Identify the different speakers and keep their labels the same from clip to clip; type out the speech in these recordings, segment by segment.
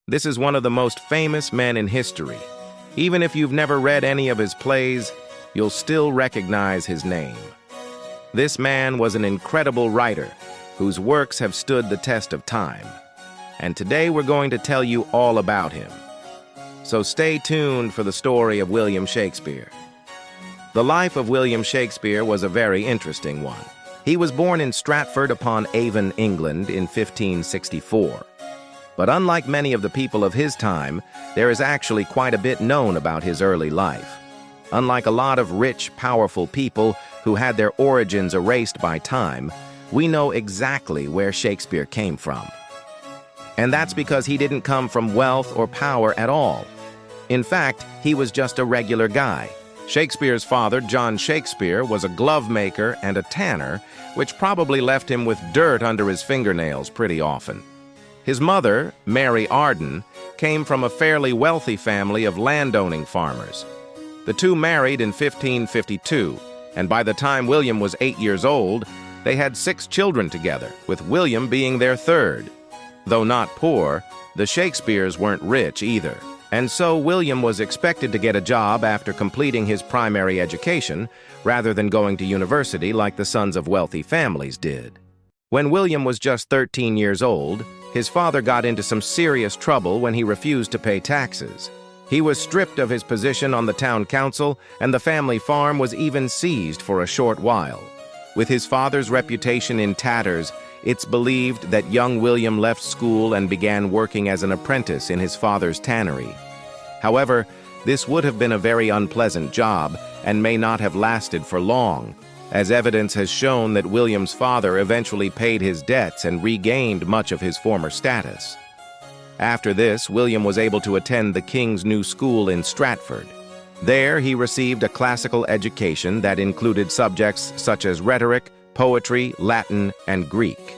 Speaker 1: This is one of the most famous men in history. Even if you've never read any of his plays, you'll still recognize his name. This man was an incredible writer whose works have stood the test of time. And today we're going to tell you all about him. So stay tuned for the story of William Shakespeare. The life of William Shakespeare was a very interesting one. He was born in Stratford-upon-Avon, England in 1564. But unlike many of the people of his time, there is actually quite a bit known about his early life. Unlike a lot of rich, powerful people who had their origins erased by time, we know exactly where Shakespeare came from. And that's because he didn't come from wealth or power at all. In fact, he was just a regular guy. Shakespeare's father, John Shakespeare, was a glove maker and a tanner, which probably left him with dirt under his fingernails pretty often. His mother, Mary Arden, came from a fairly wealthy family of landowning farmers. The two married in 1552, and by the time William was 8 years old, they had 6 children together, with William being their third. Though not poor, the Shakespeares weren't rich either. And so William was expected to get a job after completing his primary education, rather than going to university like the sons of wealthy families did. When William was just 13 years old, his father got into some serious trouble when he refused to pay taxes. He was stripped of his position on the town council, and the family farm was even seized for a short while. With his father's reputation in tatters, it's believed that young William left school and began working as an apprentice in his father's tannery. However, this would have been a very unpleasant job and may not have lasted for long, as evidence has shown that William's father eventually paid his debts and regained much of his former status. After this, William was able to attend the King's New School in Stratford. There, he received a classical education that included subjects such as rhetoric, poetry, Latin, and Greek.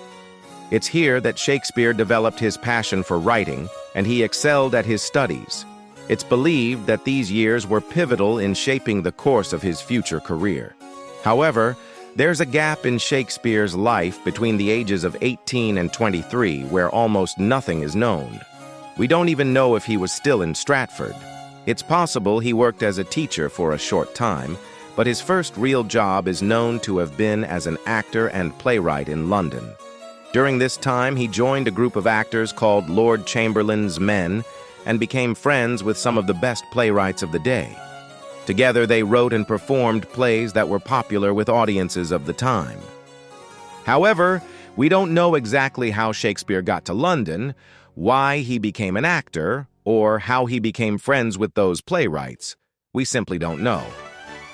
Speaker 1: It's here that Shakespeare developed his passion for writing, and he excelled at his studies. It's believed that these years were pivotal in shaping the course of his future career. However, there's a gap in Shakespeare's life between the ages of 18 and 23 where almost nothing is known. We don't even know if he was still in Stratford. It's possible he worked as a teacher for a short time, but his first real job is known to have been as an actor and playwright in London. During this time, he joined a group of actors called Lord Chamberlain's Men and became friends with some of the best playwrights of the day. Together, they wrote and performed plays that were popular with audiences of the time. However, we don't know exactly how Shakespeare got to London, why he became an actor, or how he became friends with those playwrights. We simply don't know.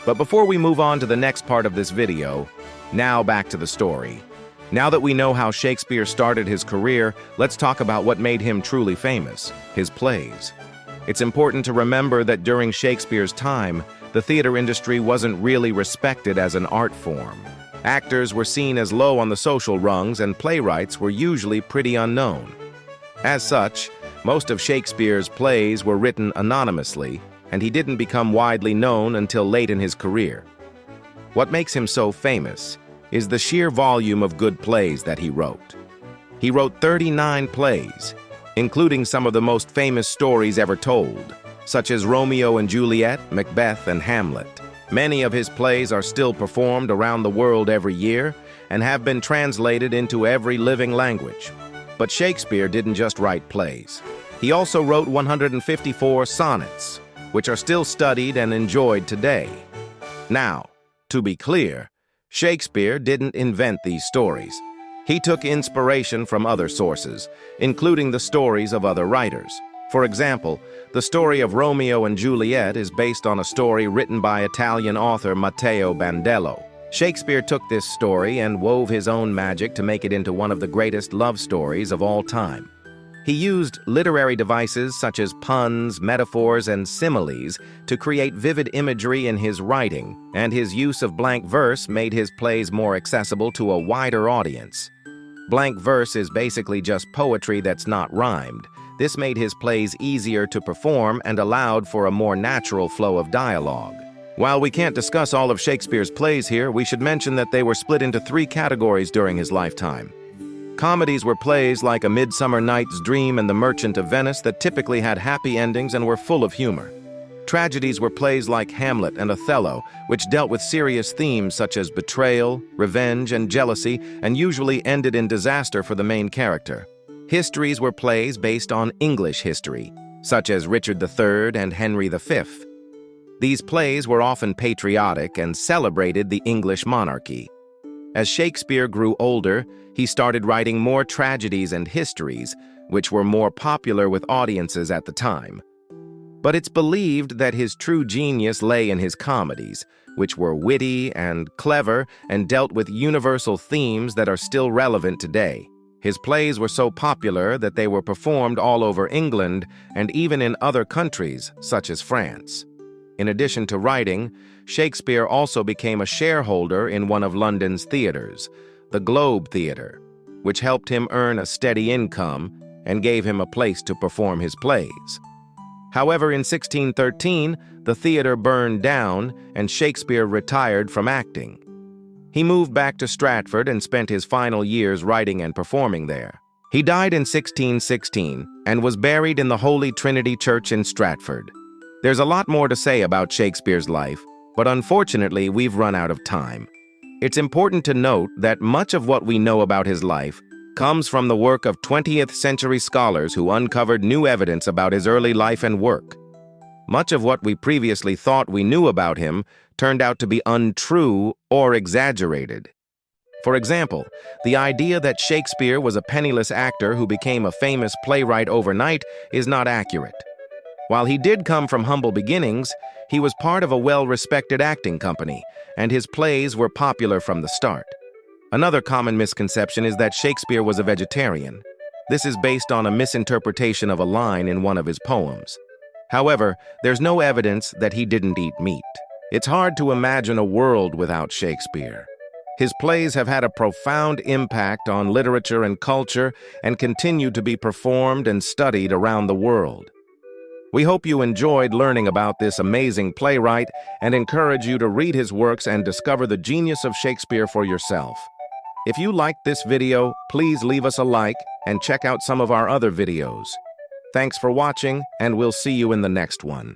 Speaker 1: But before we move on to the next part of this video, now back to the story. Now that we know how Shakespeare started his career, let's talk about what made him truly famous, his plays. It's important to remember that during Shakespeare's time, the theater industry wasn't really respected as an art form. Actors were seen as low on the social rungs, and playwrights were usually pretty unknown. As such, most of Shakespeare's plays were written anonymously, and he didn't become widely known until late in his career. What makes him so famous is the sheer volume of good plays that he wrote. He wrote 39 plays, including some of the most famous stories ever told, such as Romeo and Juliet, Macbeth, and Hamlet. Many of his plays are still performed around the world every year and have been translated into every living language. But Shakespeare didn't just write plays. He also wrote 154 sonnets, which are still studied and enjoyed today. Now, to be clear, Shakespeare didn't invent these stories. He took inspiration from other sources, including the stories of other writers. For example, the story of Romeo and Juliet is based on a story written by Italian author Matteo Bandello. Shakespeare took this story and wove his own magic to make it into one of the greatest love stories of all time. He used literary devices such as puns, metaphors, and similes to create vivid imagery in his writing, and his use of blank verse made his plays more accessible to a wider audience. Blank verse is basically just poetry that's not rhymed. This made his plays easier to perform and allowed for a more natural flow of dialogue. While we can't discuss all of Shakespeare's plays here, we should mention that they were split into 3 categories during his lifetime. Comedies were plays like A Midsummer Night's Dream and The Merchant of Venice that typically had happy endings and were full of humor. Tragedies were plays like Hamlet and Othello, which dealt with serious themes such as betrayal, revenge, and jealousy, and usually ended in disaster for the main character. Histories were plays based on English history, such as Richard III and Henry V. These plays were often patriotic and celebrated the English monarchy. As Shakespeare grew older, he started writing more tragedies and histories, which were more popular with audiences at the time. But it's believed that his true genius lay in his comedies, which were witty and clever and dealt with universal themes that are still relevant today. His plays were so popular that they were performed all over England and even in other countries, such as France. In addition to writing, Shakespeare also became a shareholder in one of London's theaters, the Globe Theatre, which helped him earn a steady income and gave him a place to perform his plays. However, in 1613, the theater burned down and Shakespeare retired from acting. He moved back to Stratford and spent his final years writing and performing there. He died in 1616 and was buried in the Holy Trinity Church in Stratford. There's a lot more to say about Shakespeare's life, but unfortunately, we've run out of time. It's important to note that much of what we know about his life comes from the work of 20th century scholars who uncovered new evidence about his early life and work. Much of what we previously thought we knew about him turned out to be untrue or exaggerated. For example, the idea that Shakespeare was a penniless actor who became a famous playwright overnight is not accurate. While he did come from humble beginnings, he was part of a well-respected acting company, and his plays were popular from the start. Another common misconception is that Shakespeare was a vegetarian. This is based on a misinterpretation of a line in one of his poems. However, there's no evidence that he didn't eat meat. It's hard to imagine a world without Shakespeare. His plays have had a profound impact on literature and culture and continue to be performed and studied around the world. We hope you enjoyed learning about this amazing playwright and encourage you to read his works and discover the genius of Shakespeare for yourself. If you liked this video, please leave us a like and check out some of our other videos. Thanks for watching, and we'll see you in the next one.